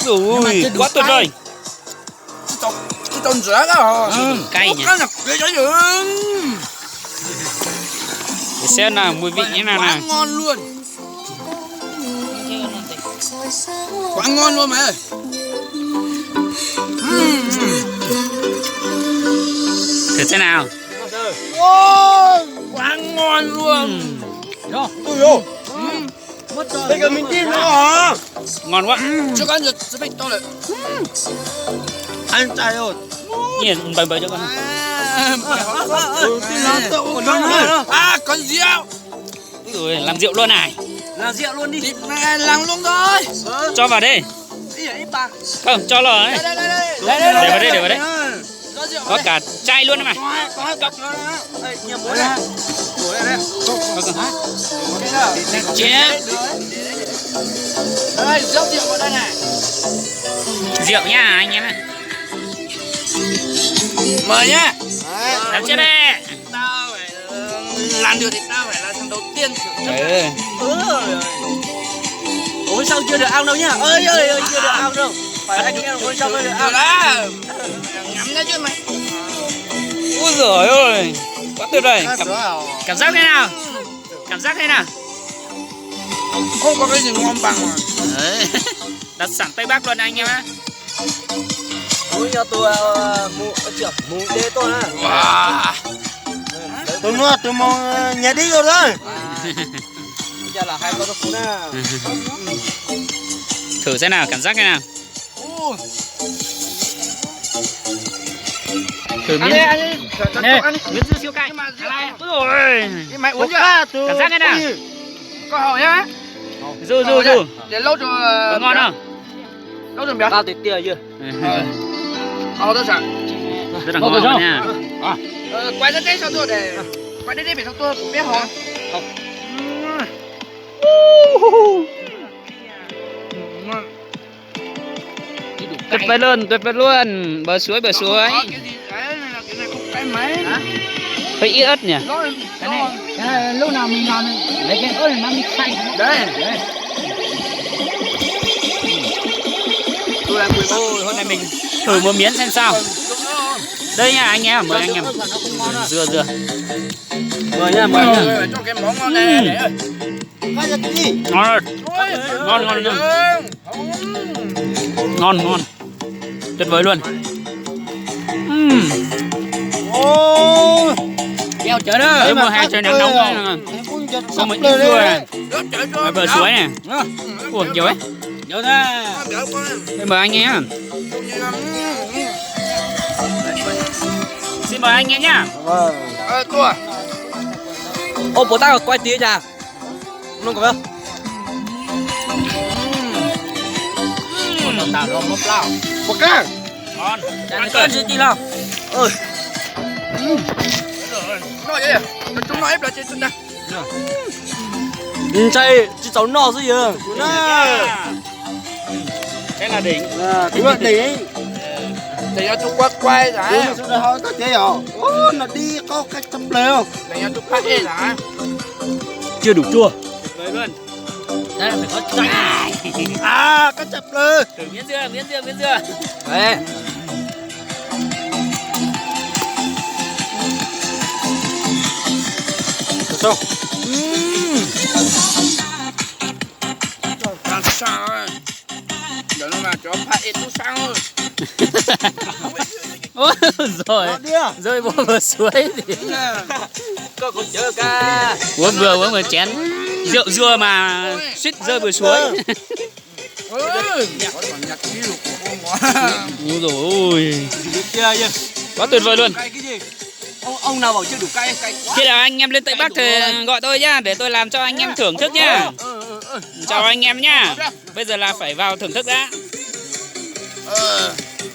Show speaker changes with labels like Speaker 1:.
Speaker 1: Ui, quá tuyệt vời.
Speaker 2: Trộn rửa đó.
Speaker 1: Cay nhỉ. Để xem nào mùi vị như nào
Speaker 2: Quá
Speaker 1: nào.
Speaker 2: ngon luôn. Quá ngon luôn mày ơi.
Speaker 1: Thử xem nào.
Speaker 2: Quá ngon luôn.
Speaker 3: Ôi bây giờ mình tin nó hả?
Speaker 1: Ngon quá.
Speaker 2: Cho con giật sẽ bị to lại.
Speaker 3: Anh trai rồi.
Speaker 1: Nhìn bày cho con.
Speaker 2: À con rượu.
Speaker 1: Rồi làm rượu luôn này.
Speaker 3: Làm rượu luôn đi.
Speaker 2: Thịt này làm luôn thôi.
Speaker 1: Cho vào đây.
Speaker 3: Ít bạc.
Speaker 1: Không, cho lò đấy. Để vào đây. Có cả chai luôn đấy mà.
Speaker 3: Có cọc nó đó. Đây, nhiều muối này. Muối này.
Speaker 1: Chết.
Speaker 2: Đây, rượu vào đây này.
Speaker 1: Rượu nha anh em ạ.
Speaker 2: Mời nhá.
Speaker 1: Làm chết đây.
Speaker 2: Tao phải làm được thì tao phải là thằng đầu tiên.
Speaker 3: Ôi sao chưa được ăn đâu nhá. Ơi chưa được ăn đâu. Phải anh em ôi sao chưa được ăn.
Speaker 2: Đó. Ngắm ra chứ mày.
Speaker 1: Ôi giời ơi. Quá tuyệt vời. Cảm giác thế nào? Cảm giác thế nào?
Speaker 2: Không có cái gì ngon bằng mà.
Speaker 1: Đấy. Đặt sẵn Tây Bắc luôn anh em ạ.
Speaker 3: Ôi nhà tôi mù đê tôi nè.
Speaker 2: Wow.
Speaker 3: Tôi mong nhà đi rồi đấy. Giờ là hai con nó phun nè.
Speaker 1: Thử xem nào, cảm giác thế nào? Thử miếng.
Speaker 2: Ăn đi.
Speaker 1: Miếng dưa siêu cay. Ôi.
Speaker 2: Mày uống chưa?
Speaker 1: Cảm giác thế nào?
Speaker 2: Có hỏi nhá.
Speaker 1: Dư.
Speaker 2: Để lâu cho
Speaker 1: Có ngon không?
Speaker 2: lâu rồi bé.
Speaker 3: Tao thì tiền chưa?
Speaker 2: Tôi sẵn.
Speaker 1: Rất là ngon nha.
Speaker 2: Quay đến đây cho tôi để quay đến đây phải cho tôi biết hỏi.
Speaker 1: Tuyệt vời luôn. Bờ suối.
Speaker 2: Cái gì đấy là cái này không cái máy.
Speaker 1: Hơi ít ớt nhỉ?
Speaker 2: Cái này lúc nào mình làm lấy cái ớt này nó bị xanh. Đấy.
Speaker 1: Ôi, hôm nay mình thử một miếng xem sao. Đây nha anh em, mời anh em. Dưa.
Speaker 3: Mời nha.
Speaker 2: Cho cái món ngon này để ơi.
Speaker 1: Ngon. Tuyệt vời luôn.
Speaker 2: Keo chở đó.
Speaker 1: Đây mùa hè trời nắng nóng này nè. Có một ít dưa này. Ở bờ suối này. Ủa nhiều ấy.
Speaker 2: Nhớ ra.
Speaker 1: Đây mời anh em. Xin mời anh em nhá.
Speaker 2: Tua.
Speaker 3: Ô bố tao quay tí chà. Không có đâu.
Speaker 2: Tao nó mốc lao.
Speaker 3: Một cái.
Speaker 1: Ngon.
Speaker 3: Ăn cơm gì tí nào. Ơi.
Speaker 2: Nó vậy à? Chúng nó ép lại trên đây.
Speaker 3: Chay chứ cháu no gì à?
Speaker 1: Thế là đỉnh.
Speaker 3: Thế là đỉnh.
Speaker 2: Thì cho chúng quay ra.
Speaker 3: Đúng rồi, họ có thế hả? Ô, nó đi có cách chấm lều.
Speaker 2: Để cho chúng phát lên hả?
Speaker 3: Chưa đủ chua.
Speaker 1: Tuyệt vời luôn.
Speaker 3: Đây phải có chanh. À, cái chập lều.
Speaker 1: Thử miếng dưa.
Speaker 3: Đây. Xong.
Speaker 2: Làm sao rồi? Đợi nó mà cho phát ít chút sang rồi.
Speaker 1: Ôi rồi. Rơi vô bờ suối thì.
Speaker 3: Có con chớ ca.
Speaker 1: Uống một chén rượu dưa mà suýt rơi bờ suối. Ui rồi. Quá tuyệt vời luôn.
Speaker 3: Ông nào bảo chưa đủ cay quá.
Speaker 1: Khi nào anh em lên Tây Bắc thì gọi tôi nhá, để tôi làm cho anh em thưởng thức nhá. Chào anh em nhá. Bây giờ là phải vào thưởng thức đã.